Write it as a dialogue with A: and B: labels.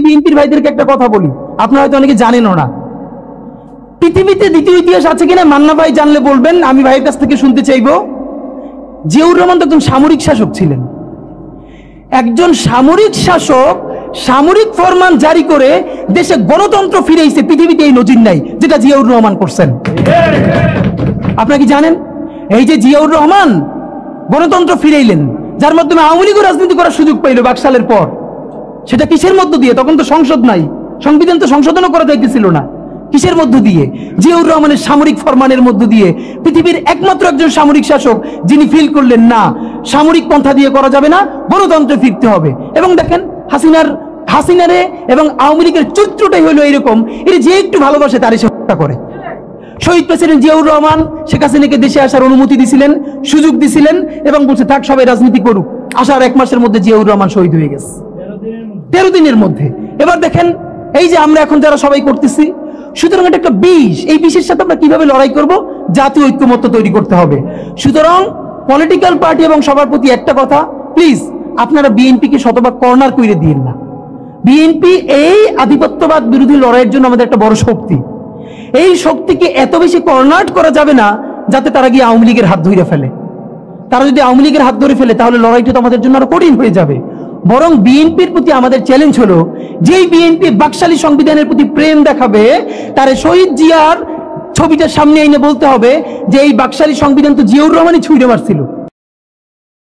A: বিএনপির ভাইদেরকে একটা কথা বলি, আপনারা হয়তো অনেকে জানেনও না। পৃথিবীতে দ্বিতীয় ইতিহাস আছে কিনা মান্না ভাই জানলে বলবেন, আমি ভাইয়ের কাছ থেকে শুনতে চাইবো। জিয়াউর রহমান তো একজন সামরিক শাসক ছিলেন। একজন সামরিক শাসক সামরিক ফরমান জারি করে দেশে গণতন্ত্র ফিরেছে, পৃথিবীতে এই নজির নাই যেটা জিয়াউর রহমান করছেন। আপনারা কি জানেন এই যে জিয়াউর রহমান গণতন্ত্র ফিরাইলেন, যার মাধ্যমে আওয়ামী লীগও রাজনীতি করার সুযোগ পাইল বাকশালের পর, সেটা কিসের মধ্য দিয়ে? তখন তো সংসদ নাই, সংবিধান তো সংশোধনও করা যাইতেছিল না। কিসের মধ্য দিয়ে? জিয়াউর রহমানের সামরিক ফরমানের মধ্য দিয়ে। পৃথিবীর একমাত্র একজন সামরিক শাসক যিনি ফিল করলেন না সামরিক পন্থা দিয়ে করা যাবে না, গণতন্ত্রে ফিরতে হবে। এবং দেখেন হাসিনারে এবং আওয়ামী লীগের চরিত্রটাই হলো এরকম, এর যে একটু ভালোবাসে তারই সে হত্যা করে। শহীদ প্রেসিডেন্ট জিয়াউর রহমান শেখ হাসিনাকে দেশে আসার অনুমতি দিছিলেন, সুযোগ দিছিলেন এবং বলছে থাক সবাই রাজনীতি করুক। আসার 1 মাসের মধ্যে জিয়াউর রহমান শহীদ হয়ে গেছে, 13 দিনের মধ্যে। এবার দেখেন এই যে আমরা এখন যারা সবাই করতেছি, সুতরাং এটা একটা বিষ। এই বিষের সাথে আমরা কিভাবে লড়াই করব? জাতীয় ঐক্যমত্য তৈরি করতে হবে। সুতরাং পলিটিক্যাল পার্টি এবং সবার প্রতি একটা কথা, প্লিজ আপনারা বিএনপিকে শতভাগ কর্নার করে দিন না। বিএনপি এই আধিপত্যবাদ বিরোধী লড়াইয়ের জন্য আমাদের একটা বড় শক্তি। এই শক্তিকে এত বেশি কর্নার করা যাবে না যাতে তারা গিয়ে আওয়ামী লীগের হাত ধরে ফেলে। তারা যদি আওয়ামী লীগের হাত ধরে ফেলে তাহলে লড়াইটা তো আমাদের জন্য আরো কঠিন হয়ে যাবে। বরং বিএনপির প্রতি আমাদের চ্যালেঞ্জ হলো, যেই বিএনপি বাকশালী সংবিধানের প্রতি প্রেম দেখাবে তার শহীদ জিয়ার ছবিটা সামনে এনে বলতে হবে যে এই বাকশালী সংবিধান তো জিয়াউর রহমানই ছুঁড়ে মারছিল।